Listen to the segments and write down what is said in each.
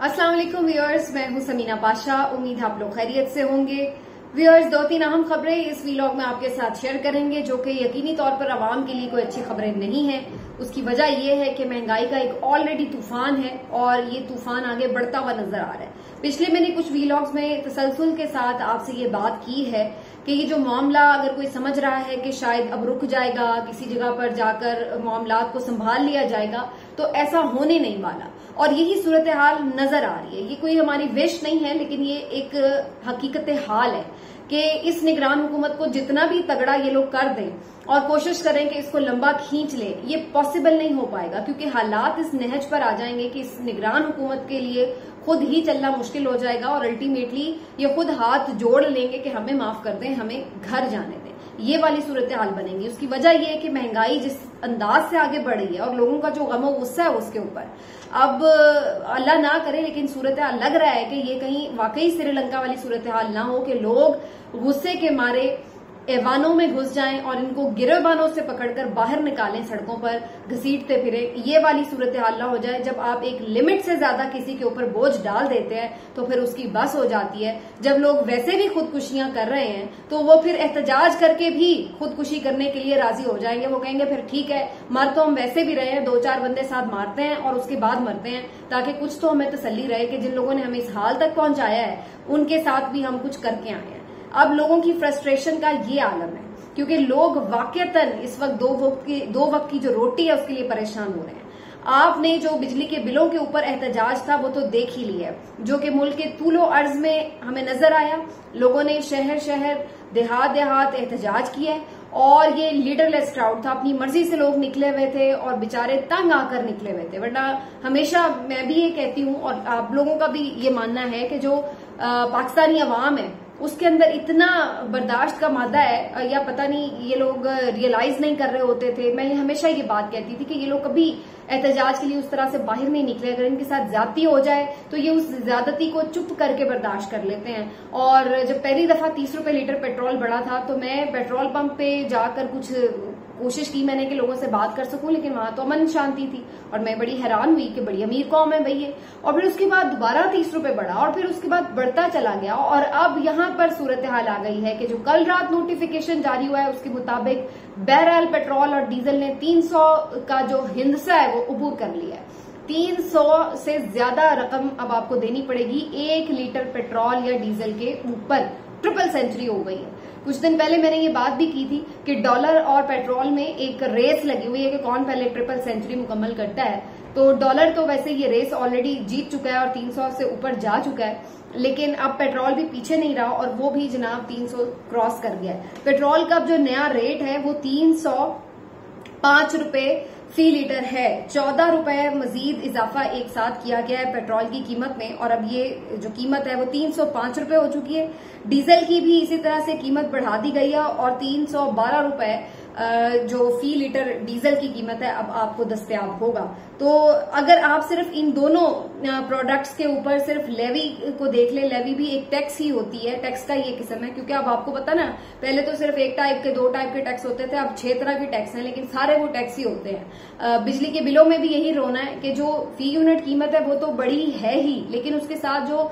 अस्सलाम वालेकुम व्यूअर्स, मैं हूं समीना पाशा। उम्मीद है आप लोग खैरियत से होंगे। व्यूअर्स, 2-3 अहम खबरें इस वीलॉग में आपके साथ शेयर करेंगे जो कि यकीनी तौर पर आवाम के लिए कोई अच्छी खबरें नहीं है। उसकी वजह यह है कि महंगाई का एक ऑलरेडी तूफान है और ये तूफान आगे बढ़ता हुआ नजर आ रहा है। पिछले मैंने कुछ वीलॉग्स में तसलसल के साथ आपसे ये बात की है कि ये जो मामला अगर कोई समझ रहा है कि शायद अब रुक जाएगा, किसी जगह पर जाकर मामलात को संभाल लिया जाएगा, तो ऐसा होने नहीं वाला और यही सूरत हाल नजर आ रही है। ये कोई हमारी विश नहीं है, लेकिन ये एक हकीकत हाल है कि इस निगरान हुकूमत को जितना भी तगड़ा ये लोग कर दें और कोशिश करें कि इसको लंबा खींच ले, ये पॉसिबल नहीं हो पाएगा क्योंकि हालात इस नहज पर आ जाएंगे कि इस निगरान हुकूमत के लिए खुद ही चलना मुश्किल हो जाएगा और अल्टीमेटली ये खुद हाथ जोड़ लेंगे कि हमें माफ कर दें, हमें घर जाने दें। ये वाली सूरत हाल बनेंगी। उसकी वजह यह है कि महंगाई जिस अंदाज से आगे बढ़ रही है और लोगों का जो गम और गुस्सा है उसके ऊपर, अब अल्लाह ना करे लेकिन सूरत हाल लग रहा है कि ये कहीं वाकई श्रीलंका वाली सूरत हाल ना हो कि लोग गुस्से के मारे ऐवानों में घुस जाएं और इनको गिरबानों से पकड़कर बाहर निकालें, सिड़कों पर घसीटते फिरे। ये वाली सूरत हाल ना हो जाए। जब आप एक लिमिट से ज्यादा किसी के ऊपर बोझ डाल देते हैं तो फिर उसकी बस हो जाती है। जब लोग वैसे भी खुदकुशियां कर रहे हैं तो वो फिर एहतजाज करके भी खुदकुशी करने के लिए राजी हो जाएंगे। वो कहेंगे फिर ठीक है, मर तो हम वैसे भी रहे हैं, 2-4 बंदे साथ मारते हैं और उसके बाद मरते हैं, ताकि कुछ तो हमें तसल्ली रहे कि जिन लोगों ने हमें इस हाल तक पहुंचाया है उनके साथ भी हम कुछ करके आए हैं। अब लोगों की फ्रस्ट्रेशन का ये आलम है क्योंकि लोग वाकईतन इस वक्त दो वक्त की जो रोटी है उसके लिए परेशान हो रहे हैं। आपने जो बिजली के बिलों के ऊपर एहतजाज था वो तो देख ही लिया, जो कि मुल्क के तूलो अर्ज में हमें नजर आया। लोगों ने शहर शहर देहात एहतजाज किया और ये लीडरलेस क्राउड था। अपनी मर्जी से लोग निकले हुए थे और बेचारे तंग आकर निकले हुए थे। वरना हमेशा मैं भी ये कहती हूँ और आप लोगों का भी ये मानना है कि जो पाकिस्तानी अवाम है उसके अंदर इतना बर्दाश्त का मादा है, या पता नहीं ये लोग रियलाइज नहीं कर रहे होते थे। मैं हमेशा ये बात कहती थी कि ये लोग कभी एहतजाज के लिए उस तरह से बाहर नहीं निकले। अगर इनके साथ ज्यादती हो जाए तो ये उस ज्यादती को चुप करके बर्दाश्त कर लेते हैं। और जब पहली दफा 30 रुपए लीटर पेट्रोल बढ़ा था तो मैं पेट्रोल पंप पे जाकर कुछ कोशिश की मैंने कि लोगों से बात कर सकूं, लेकिन वहां तो अमन शांति थी और मैं बड़ी हैरान हुई कि बड़ी अमीर कौम है भाई ये। और फिर उसके बाद दोबारा 30 रुपए बढ़ा और फिर उसके बाद बढ़ता चला गया और अब यहां पर सूरत हाल आ गई है कि जो कल रात नोटिफिकेशन जारी हुआ है उसके मुताबिक बैरल पेट्रोल और डीजल ने 300 का जो हिंसा है वो अबूर कर लिया है। 300 से ज्यादा रकम अब आपको देनी पड़ेगी 1 लीटर पेट्रोल या डीजल के ऊपर। ट्रिपल सेंचुरी हो गई है। कुछ दिन पहले मैंने ये बात भी की थी कि डॉलर और पेट्रोल में एक रेस लगी हुई है कि कौन पहले ट्रिपल सेंचुरी मुकम्मल करता है। तो डॉलर तो वैसे ये रेस ऑलरेडी जीत चुका है और 300 से ऊपर जा चुका है, लेकिन अब पेट्रोल भी पीछे नहीं रहा और वो भी जनाब 300 क्रॉस कर गया है। पेट्रोल का जो नया रेट है वो 305 रुपए फी लीटर है। 14 रुपए मजीद इजाफा एक साथ किया गया है पेट्रोल की कीमत में और अब ये जो कीमत है वो 305 रुपए हो चुकी है। डीजल की भी इसी तरह से कीमत बढ़ा दी गई है और 312 रुपए जो फी लीटर डीजल की कीमत है अब आपको दस्तयाब होगा। तो अगर आप सिर्फ इन दोनों प्रोडक्ट्स के ऊपर सिर्फ लेवी को देख ले, लेवी भी एक टैक्स ही होती है, टैक्स का ये किस्म है क्योंकि अब आपको पता ना, पहले तो सिर्फ एक टाइप के 2 टाइप के टैक्स होते थे, अब 6 तरह के टैक्स हैं, लेकिन सारे वो टैक्स ही होते हैं। बिजली के बिलों में भी यही रोना है कि जो फी यूनिट कीमत है वो तो बड़ी है ही, लेकिन उसके साथ जो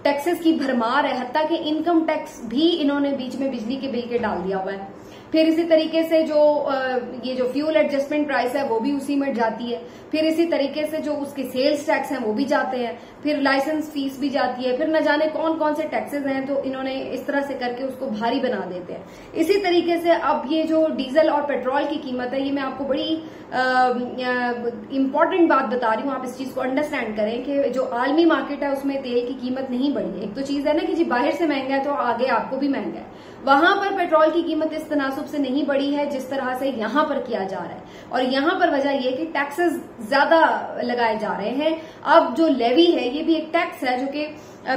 टैक्सेस की भरमार है, हत्ता कि इनकम टैक्स भी इन्होंने बीच में बिजली के बिल के डाल दिया हुआ है। फिर इसी तरीके से जो ये जो फ्यूल एडजस्टमेंट प्राइस है वो भी उसी में जाती है। फिर इसी तरीके से जो उसके सेल्स टैक्स हैं वो भी जाते हैं, फिर लाइसेंस फीस भी जाती है, फिर न जाने कौन कौन से टैक्सेस हैं, तो इन्होंने इस तरह से करके उसको भारी बना देते हैं। इसी तरीके से अब ये जो डीजल और पेट्रोल की कीमत है, ये मैं आपको बड़ी इंपॉर्टेंट बात बता रही हूँ, आप इस चीज को अंडरस्टैंड करें कि जो आलमी मार्केट है उसमें तेल की कीमत नहीं बढ़ी। एक तो चीज है ना कि जी बाहर से महंगा है तो आगे आपको भी महंगा है, वहां पर पेट्रोल की कीमत इस तनासुब से नहीं बढ़ी है जिस तरह से यहां पर किया जा रहा है। और यहां पर वजह यह कि टैक्सेस ज्यादा लगाए जा रहे हैं। अब जो लेवी है ये भी एक टैक्स है जो कि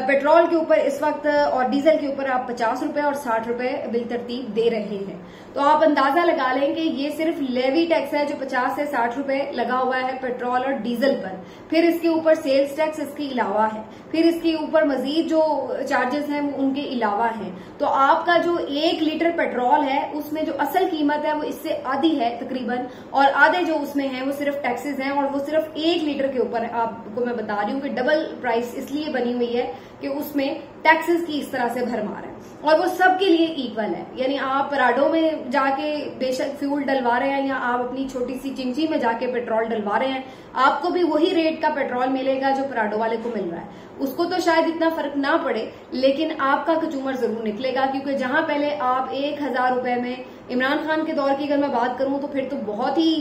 पेट्रोल के ऊपर इस वक्त और डीजल के ऊपर आप 50 रुपए और 60 रुपए बिल तरतीब दे रहे हैं। तो आप अंदाजा लगा लें कि ये सिर्फ लेवी टैक्स है जो 50 से 60 रुपए लगा हुआ है पेट्रोल और डीजल पर। फिर इसके ऊपर सेल्स टैक्स इसके अलावा है, फिर इसके ऊपर मजीद जो चार्जेस हैं वो उनके अलावा हैं। तो आपका जो जो 1 लीटर पेट्रोल है उसमें जो असल कीमत है वो इससे आधी है तकरीबन, और आधे जो उसमें है वो सिर्फ टैक्सेस हैं, और वो सिर्फ 1 लीटर के ऊपर आपको मैं बता रही हूँ कि डबल प्राइस इसलिए बनी हुई है कि उसमें टैक्सेस की इस तरह से भरमार है, और वो सबके लिए इक्वल है। यानी आप पराडो में जाके बेशक फ्यूल डलवा रहे हैं या आप अपनी छोटी सी चिंची में जाके पेट्रोल डलवा रहे हैं, आपको भी वही रेट का पेट्रोल मिलेगा जो पराडो वाले को मिल रहा है। उसको तो शायद इतना फर्क ना पड़े, लेकिन आपका कंज्यूमर जरूर निकलेगा, क्योंकि जहां पहले आप 1000 रुपए में, इमरान खान के दौर की अगर मैं बात करूं तो फिर तो बहुत ही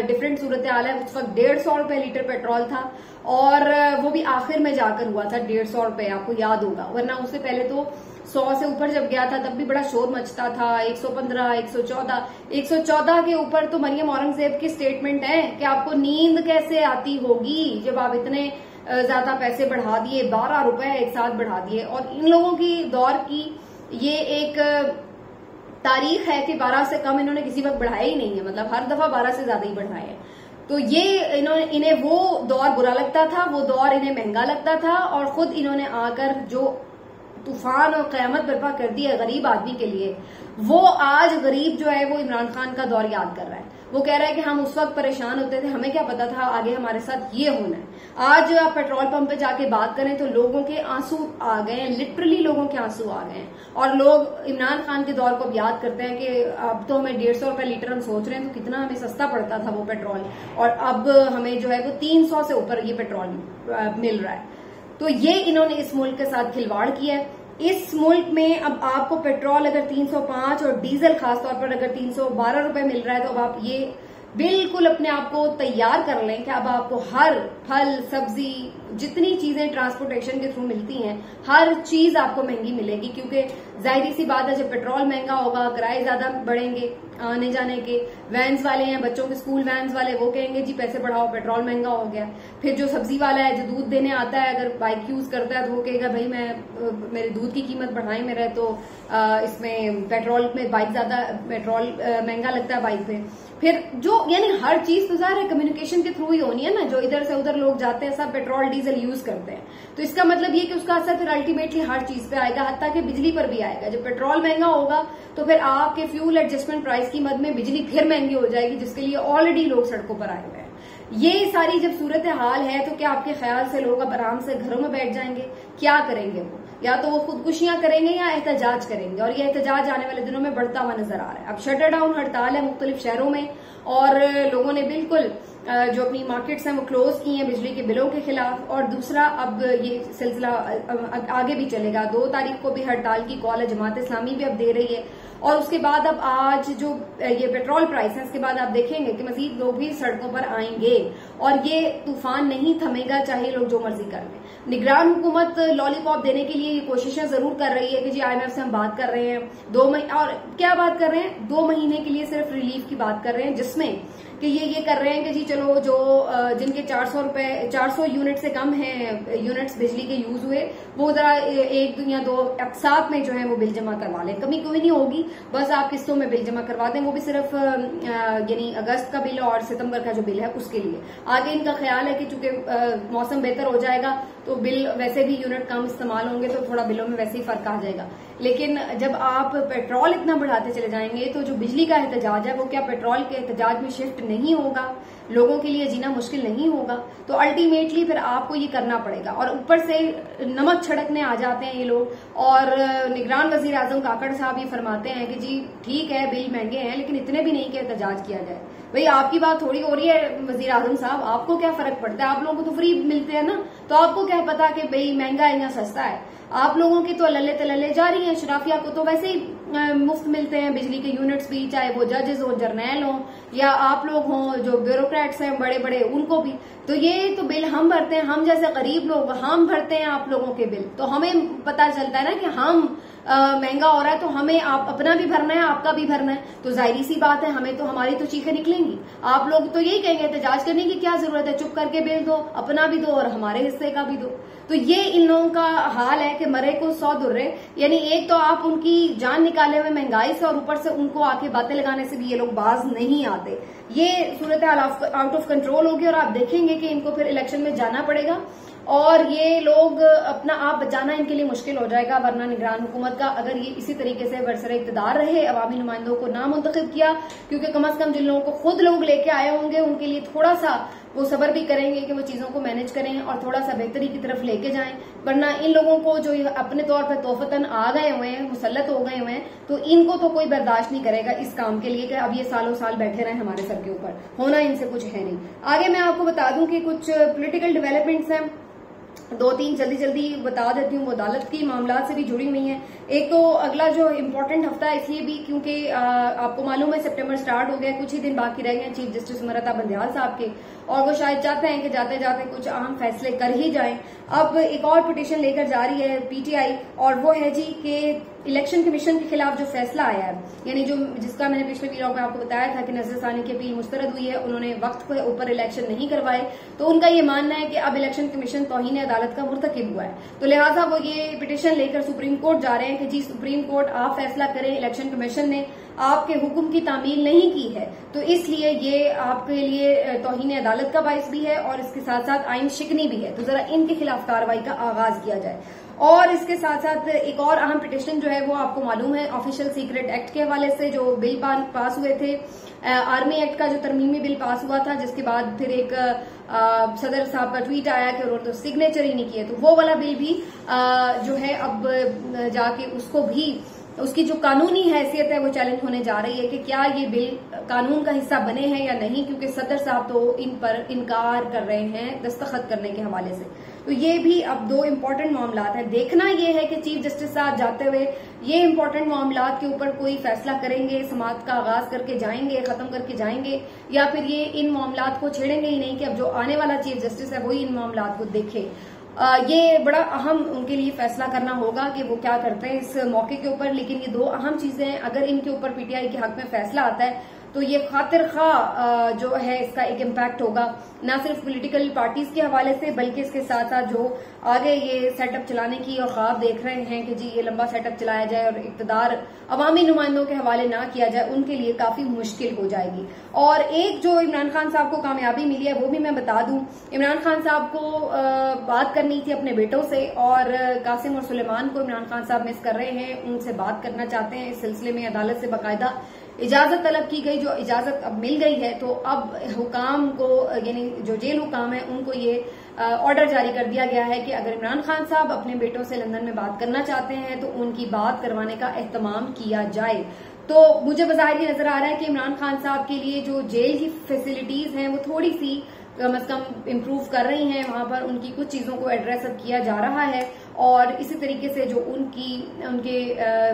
डिफरेंट सूरत हाल है। उस वक्त 150 रुपए लीटर पेट्रोल था, और वो भी आखिर में जाकर हुआ था 150 रुपए, आपको याद होगा, वरना उससे पहले तो 100 से ऊपर जब गया था तब भी बड़ा शोर मचता था। 115, 114 के ऊपर तो मरियम औरंगजेब की स्टेटमेंट है कि आपको नींद कैसे आती होगी जब आप इतने ज्यादा पैसे बढ़ा दिए, 12 रुपए एक साथ बढ़ा दिए। और इन लोगों की दौर की ये एक तारीख है कि 12 से कम इन्होंने किसी वक्त बढ़ाया ही नहीं है, मतलब हर दफा 12 से ज्यादा ही बढ़ाए हैं। तो ये इन्हें वो दौर बुरा लगता था, वो दौर इन्हें महंगा लगता था, और खुद इन्होंने आकर जो तूफान और कयामत बर्पा कर दी है गरीब आदमी के लिए, वो आज गरीब जो है वो इमरान खान का दौर याद कर रहा है। वो कह रहा है कि हम उस वक्त परेशान होते थे, हमें क्या पता था आगे हमारे साथ ये होना है। आज आप पेट्रोल पंप पे जाके बात करें तो लोगों के आंसू आ गए हैं, लिटरली लोगों के आंसू आ गए हैं, और लोग इमरान खान के दौर को अब याद करते हैं कि अब तो हमें 150 रुपए लीटर हम सोच रहे हैं तो कितना हमें सस्ता पड़ता था वो पेट्रोल, और अब हमें जो है वो 300 से ऊपर ये पेट्रोल मिल रहा है। तो ये इन्होंने इस मुल्क के साथ खिलवाड़ किया है। इस मुल्क में अब आपको पेट्रोल अगर 305 और डीजल खासतौर पर अगर 312 रुपए मिल रहा है, तो अब आप ये बिल्कुल अपने आप को तैयार कर लें कि अब आपको हर फल, सब्जी, जितनी चीजें ट्रांसपोर्टेशन के थ्रू मिलती हैं, हर चीज आपको महंगी मिलेगी, क्योंकि जाहिर सी बात है जब पेट्रोल महंगा होगा, किराए ज्यादा बढ़ेंगे आने जाने के। वैन्स वाले हैं, बच्चों के स्कूल वैन्स वाले, वो कहेंगे जी पैसे बढ़ाओ, पेट्रोल महंगा हो गया। फिर जो सब्जी वाला है, जो दूध देने आता है, अगर बाइक यूज करता है तो वो कहेगा भाई मेरे दूध की कीमत बढ़ाएं, मेरा तो इसमें पेट्रोल में बाइक ज्यादा, पेट्रोल महंगा लगता है बाइक पे। फिर जो यानी हर चीज तो ज़ाहिर है कम्युनिकेशन के थ्रू ही होनी है ना, जो इधर से उधर लोग जाते हैं सब पेट्रोल डीजल यूज करते हैं, तो इसका मतलब ये कि उसका असर फिर अल्टीमेटली हर चीज पे आएगा, हत्ता कि बिजली पर भी आएगा। जब पेट्रोल महंगा होगा तो फिर आपके फ्यूल एडजस्टमेंट प्राइस की मद में बिजली फिर महंगी हो जाएगी, जिसके लिए ऑलरेडी लोग सड़कों पर आए हुए हैं। ये सारी जब सूरत हाल है तो क्या आपके ख्याल से लोग अब आराम से घरों में बैठ जाएंगे? क्या करेंगे वो? या तो वो खुदकुशियां करेंगे या एहतजाज करेंगे, और ये एहतजाज आने वाले दिनों में बढ़ता हुआ नजर आ रहा है। अब शटर डाउन हड़ताल है मुख्तलिफ शहरों में, और लोगों ने बिल्कुल जो अपनी मार्केट्स हैं वो क्लोज की हैं बिजली के बिलों के खिलाफ। और दूसरा, अब ये सिलसिला आगे भी चलेगा। 2 तारीख को भी हड़ताल की कॉल है, जमात इस्लामी भी अब दे रही है। और उसके बाद अब आज जो ये पेट्रोल प्राइस है, इसके बाद आप देखेंगे कि मजीद लोग भी सड़कों पर आएंगे, और ये तूफान नहीं थमेगा चाहे लोग जो मर्जी कर लें। निगरान हुकूमत लॉलीपॉप देने के लिए ये कोशिशें जरूर कर रही है कि जी IMF से हम बात कर रहे हैं 2 महीने, और क्या बात कर रहे हैं, 2 महीने के लिए सिर्फ रिलीफ की बात कर रहे हैं, जिसमें कि ये कर रहे हैं कि जी चलो जो जिनके 400 यूनिट से कम है यूनिट्स बिजली के यूज हुए, वो जरा 1 या 2 साथ में जो है वो बिल जमा करवा लें। कमी कोई नहीं होगी, बस आप किस्तों में बिल जमा करवा दें, वो भी सिर्फ यानी अगस्त का बिल और सितंबर का जो बिल है उसके लिए। आगे इनका ख्याल है कि चूंकि मौसम बेहतर हो जाएगा तो बिल वैसे भी यूनिट कम इस्तेमाल होंगे, तो थोड़ा बिलों में वैसे ही फर्क आ जाएगा। लेकिन जब आप पेट्रोल इतना बढ़ाते चले जाएंगे तो जो बिजली का एहतजाज है वो क्या पेट्रोल के एहतजाज में शिफ्ट नहीं होगा? लोगों के लिए जीना मुश्किल नहीं होगा? तो अल्टीमेटली फिर आपको ये करना पड़ेगा। और ऊपर से नमक छिड़कने आ जाते हैं ये लोग, और निगरान वजीर आजम काकड़ साहब ये फरमाते हैं कि जी ठीक है बिल महंगे हैं, लेकिन इतने भी नहीं कि एहतजाज किया जाए। भाई आपकी बात थोड़ी हो रही है वजीर आजम साहब, आपको क्या फर्क पड़ता है? आप लोगों को तो फ्री मिलते हैं ना, तो आपको क्या पता कि भाई महंगा है या सस्ता है? आप लोगों की तो लल्ले तलल्ले जारी है, शराफिया को तो वैसे ही मुफ्त मिलते हैं बिजली के यूनिट्स भी, चाहे वो जजेस हो, जर्नैल हो, या आप लोग हों जो ब्यूरोक्रेट्स हैं बड़े बड़े, उनको भी। तो ये तो बिल हम भरते हैं, हम जैसे गरीब लोग हम भरते हैं आप लोगों के बिल, तो हमें पता चलता है ना कि हम महंगा हो रहा है, तो हमें आप अपना भी भरना है, आपका भी भरना है। तो जाहिर सी बात है हमें तो हमारी तो चीखें निकलेंगी। आप लोग तो यही कहेंगे एहतजाज करने की क्या जरूरत है, चुप करके बिल दो, अपना भी दो और हमारे हिस्से का भी दो। तो ये इन लोगों का हाल है कि मरे को 100 दुर्रे, यानी एक तो आप उनकी जान निकाले हुए महंगाई से, और ऊपर से उनको आके बातें लगाने से भी ये लोग बाज नहीं आते। ये सूरत हाल आउट ऑफ कंट्रोल होगी, और आप देखेंगे कि इनको फिर इलेक्शन में जाना पड़ेगा। और ये लोग अपना आप बचाना इनके लिए मुश्किल हो जाएगा। वरना निगरान हुकूमत का अगर ये इसी तरीके से बरसरे इक़्तिदार रहे, अवामी नुमाइंदों को ना मुंतखब किया, क्योंकि कम से कम जिन लोगों को खुद लोग लेके आए होंगे उनके लिए थोड़ा सा वो सब्र भी करेंगे कि वो चीजों को मैनेज करें और थोड़ा सा बेहतरी की तरफ लेके जाएं। वरना इन लोगों को जो अपने तौर पर तोहफतन आ गए हुए हैं, मुसल्लत हो गए हुए हैं, तो इनको तो कोई बर्दाश्त नहीं करेगा इस काम के लिए कि अब ये सालों साल बैठे रहे हमारे सर के ऊपर। होना इनसे कुछ है नहीं। आगे मैं आपको बता दूं कि कुछ पॉलिटिकल डेवलपमेंट्स हैं, 2-3 जल्दी बता देती हूँ। वो अदालत की मामला से भी जुड़ी हुई हैं। एक तो अगला जो इम्पोर्टेंट हफ्ता है इसलिए भी क्योंकि आपको मालूम है सितंबर स्टार्ट हो गया, कुछ ही दिन बाकी रह गए चीफ जस्टिस उमरता बंदयाल साहब के, और वो शायद चाहते हैं कि जाते जाते कुछ अहम फैसले कर ही जाएं। अब एक और पिटीशन लेकर जा रही है पीटीआई, और वो है जी कि इलेक्शन कमीशन के खिलाफ जो फैसला आया है, यानी जो जिसका मैंने पिछले वीडियो में आपको बताया था कि नजरसानी की अपील मुस्तरद हुई है, उन्होंने वक्त के ऊपर इलेक्शन नहीं करवाए, तो उनका ये मानना है कि अब इलेक्शन कमीशन तौहीन अदालत का मुर्तकिब हुआ है। तो लिहाजा वो ये पिटीशन लेकर सुप्रीम कोर्ट जा रहे हैं कि जी सुप्रीम कोर्ट आप फैसला करें, इलेक्शन कमीशन ने आपके हुक्म की तामील नहीं की है, तो इसलिए ये आपके लिए तौहीन अदालत का बाइस भी है और इसके साथ साथ आइन शिकनी भी है, तो जरा इनके खिलाफ कार्रवाई का आगाज किया जाए। और इसके साथ साथ एक और अहम पिटीशन जो है वो आपको मालूम है ऑफिशियल सीक्रेट एक्ट के हवाले से जो बिल पास हुए थे, आर्मी एक्ट का जो तरमीमी बिल पास हुआ था, जिसके बाद फिर एक सदर साहब का ट्वीट आया कि उन्होंने तो सिग्नेचर ही नहीं किए, तो वो वाला बिल भी जो है अब जाके उसको भी उसकी जो कानूनी हैसियत है वो चैलेंज होने जा रही है कि क्या ये बिल कानून का हिस्सा बने हैं या नहीं, क्योंकि सदर साहब तो इन पर इनकार कर रहे हैं दस्तखत करने के हवाले से। तो ये भी अब 2 इम्पोर्टेंट मामला हैं। देखना ये है कि चीफ जस्टिस साहब जाते हुए ये इम्पोर्टेंट मामला के ऊपर कोई फैसला करेंगे, समाअत का आगाज करके जाएंगे, खत्म करके जाएंगे, या फिर ये इन मामला को छेड़ेंगे ही नहीं कि अब जो आने वाला चीफ जस्टिस है वही इन मामला को देखे। ये बड़ा अहम उनके लिए फैसला करना होगा कि वो क्या करते हैं इस मौके के ऊपर। लेकिन ये 2 अहम चीजें हैं, अगर इनके ऊपर पीटीआई के हक में फैसला आता है तो ये खातिर खा जो है इसका एक इम्पैक्ट होगा, न सिर्फ पॉलिटिकल पार्टीज के हवाले से बल्कि इसके साथ साथ जो आगे ये सेटअप चलाने की और ख्वाब देख रहे हैं कि जी ये लंबा सेटअप चलाया जाए और इक़्तिदार अवामी नुमाइंदों के हवाले ना किया जाए, उनके लिए काफी मुश्किल हो जाएगी। और एक जो इमरान खान साहब को कामयाबी मिली है वो भी मैं बता दूं। इमरान खान साहब को बात करनी थी अपने बेटों से, और कासिम और सुलेमान को इमरान खान साहब मिस कर रहे हैं, उनसे बात करना चाहते हैं। इस सिलसिले में अदालत से बाकायदा इजाजत तलब की गई, जो इजाजत अब मिल गई है, तो अब हुकाम को यानी जो जेल हुकाम है उनको ये ऑर्डर जारी कर दिया गया है कि अगर इमरान खान साहब अपने बेटों से लंदन में बात करना चाहते हैं तो उनकी बात करवाने का एहतमाम किया जाए। तो मुझे बज़ाहिर ये नजर आ रहा है कि इमरान खान साहब के लिए जो जेल की फैसिलिटीज हैं वो थोड़ी सी कम अज कम इम्प्रूव कर रही हैं, वहां पर उनकी कुछ चीजों को एड्रेस अप किया जा रहा है। और इसी तरीके से जो उनके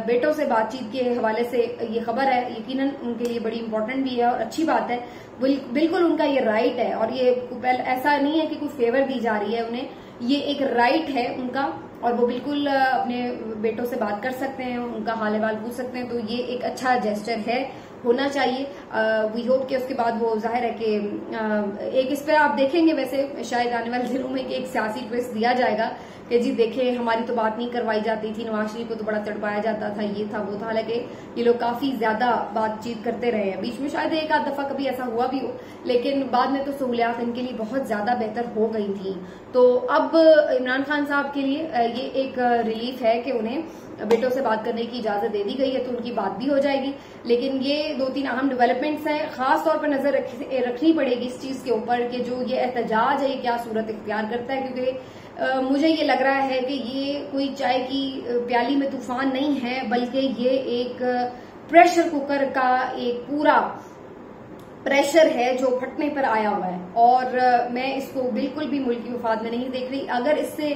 बेटों से बातचीत के हवाले से ये खबर है, यकीनन उनके लिए बड़ी इंपॉर्टेंट भी है और अच्छी बात है। बिल्कुल उनका ये राइट है, और ये ऐसा नहीं है कि कोई फेवर दी जा रही है उन्हें, ये एक राइट है उनका, और वो बिल्कुल अपने बेटों से बात कर सकते हैं, उनका हाल अहवाल पूछ सकते हैं। तो ये एक अच्छा जेस्चर है, होना चाहिए। वी होप कि उसके बाद वो जाहिर है कि एक इस पर आप देखेंगे वैसे शायद आने वाले दिनों में एक सियासी ट्विस्ट दिया जाएगा कि जी देखे हमारी तो बात नहीं करवाई जाती थी, नवाज शरीफ को तो बड़ा तड़पाया जाता था, ये था वो था। हालांकि ये लोग काफी ज्यादा बातचीत करते रहे हैं, बीच में शायद एक आध दफा कभी ऐसा हुआ भी हो, लेकिन बाद में तो सहूलियात इनके लिए बहुत ज्यादा बेहतर हो गई थी। तो अब इमरान खान साहब के लिए ये एक रिलीफ है कि उन्हें बेटों से बात करने की इजाजत दे दी गई है, तो उनकी बात भी हो जाएगी। लेकिन ये 2-3 अहम डेवलपमेंट्स हैं, खास तौर पर नजर रखनी पड़ेगी इस चीज के ऊपर कि जो ये एहतजाज है ये क्या सूरत इख्तियार करता है, क्योंकि मुझे ये लग रहा है कि ये कोई चाय की प्याली में तूफान नहीं है, बल्कि ये एक प्रेशर कुकर का एक पूरा प्रेशर है जो फटने पर आया हुआ है। और मैं इसको बिल्कुल भी मुल्क की मुफाद में नहीं देख रही। अगर इससे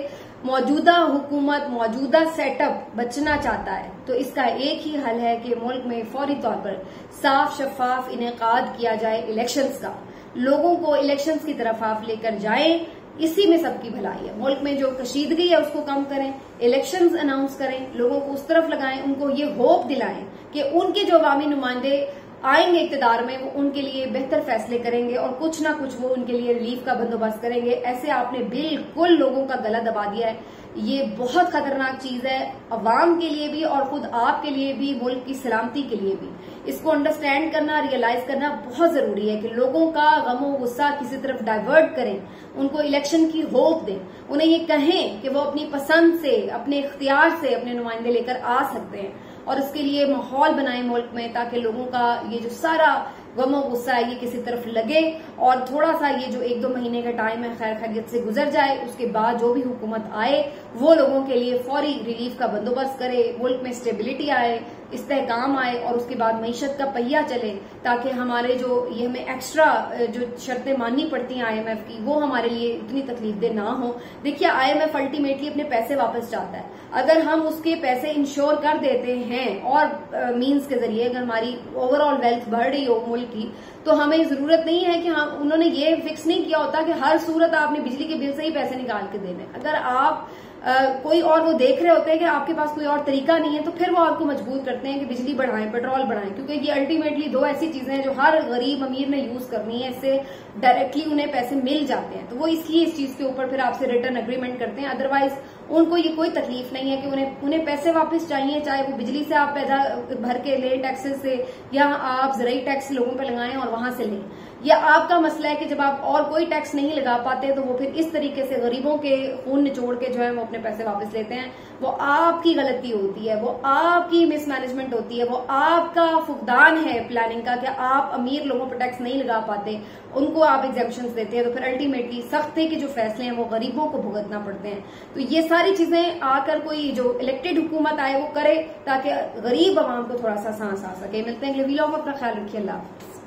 मौजूदा हुकूमत, मौजूदा सेटअप बचना चाहता है तो इसका एक ही हल है कि मुल्क में फौरी तौर पर साफ शफाफ इनेकाद किया जाए इलेक्शंस का, लोगों को इलेक्शंस की तरफ आप लेकर जाएं, इसी में सबकी भलाई है। मुल्क में जो कशीदगी है उसको कम करें, इलेक्शंस अनाउंस करें, लोगों को उस तरफ लगाएं, उनको ये होप दिलाएं कि उनके जो अवामी नुमाइंदे आएंगे इक़्तिदार में वो उनके लिए बेहतर फैसले करेंगे और कुछ ना कुछ वो उनके लिए रिलीफ का बंदोबस्त करेंगे। ऐसे आपने बिल्कुल लोगों का गला दबा दिया है। ये बहुत खतरनाक चीज है, अवाम के लिए भी और खुद आपके लिए भी, मुल्क की सलामती के लिए भी। इसको अंडरस्टैंड करना, रियलाइज करना बहुत जरूरी है कि लोगों का गम और गुस्सा किसी तरफ डाइवर्ट करें, उनको इलेक्शन की होप दें, उन्हें ये कहें कि वो अपनी पसंद से, अपने इख्तियार से अपने नुमाइंदे लेकर आ सकते हैं और इसके लिए माहौल बनाए मुल्क में, ताकि लोगों का ये जो सारा गम और गुस्सा है ये किसी तरफ लगे और थोड़ा सा ये जो 1-2 महीने का टाइम है खैर खैरियत से गुजर जाए। उसके बाद जो भी हुकूमत आए वो लोगों के लिए फौरी रिलीफ का बंदोबस्त करे, मुल्क में स्टेबिलिटी आए, इस्तेहकाम आए और उसके बाद मईशत का पहिया चले, ताकि हमारे जो ये हमें एक्स्ट्रा जो शर्तें माननी पड़ती हैं IMF की वो हमारे लिए इतनी तकलीफदेह ना हो। देखिए IMF अल्टीमेटली अपने पैसे वापस चाहता है। अगर हम उसके पैसे इंश्योर कर देते हैं और मींस के जरिए अगर हमारी ओवरऑल वेल्थ बढ़ रही हो मुल्क की, तो हमें जरूरत नहीं है कि हम, उन्होंने ये फिक्स नहीं किया होता कि हर सूरत आपने बिजली के बिल से ही पैसे निकाल के देने। अगर आप कोई और वो देख रहे होते हैं कि आपके पास कोई और तरीका नहीं है, तो फिर वो आपको मजबूर करते हैं कि बिजली बढ़ाएं, पेट्रोल बढ़ाएं, क्योंकि ये अल्टीमेटली 2 ऐसी चीजें हैं जो हर गरीब अमीर ने यूज करनी है, इससे डायरेक्टली उन्हें पैसे मिल जाते हैं। तो वो इसलिए इस चीज के ऊपर फिर आपसे रिटर्न अग्रीमेंट करते हैं। अदरवाइज उनको ये कोई तकलीफ नहीं है कि उन्हें पैसे वापस चाहिए, चाहे वो बिजली से आप पैदा भर के लें टैक्सेस से, या आप ज़राई टैक्स लोगों पर लगाएं और वहां से लें। या आपका मसला है कि जब आप और कोई टैक्स नहीं लगा पाते तो वो फिर इस तरीके से गरीबों के खून निचोड़ के जो है वो अपने पैसे वापस लेते हैं। वो आपकी गलती होती है, वो आपकी मिसमैनेजमेंट होती है, वो आपका फुकदान है प्लानिंग का कि आप अमीर लोगों पर टैक्स नहीं लगा पाते, उनको आप एग्जेम्पशंस देते हैं, तो फिर अल्टीमेटली सख्ती के जो फैसले हैं वो गरीबों को भुगतना पड़ते हैं। तो ये सारी चीजें आकर कोई जो इलेक्टेड हुकूमत आए वो करे, ताकि गरीब आवाम को थोड़ा सा सांस आ सके। मिलते हैं अगले वीलॉग में, अपना ख्याल रखिए। अल्लाह हाफ़िज़।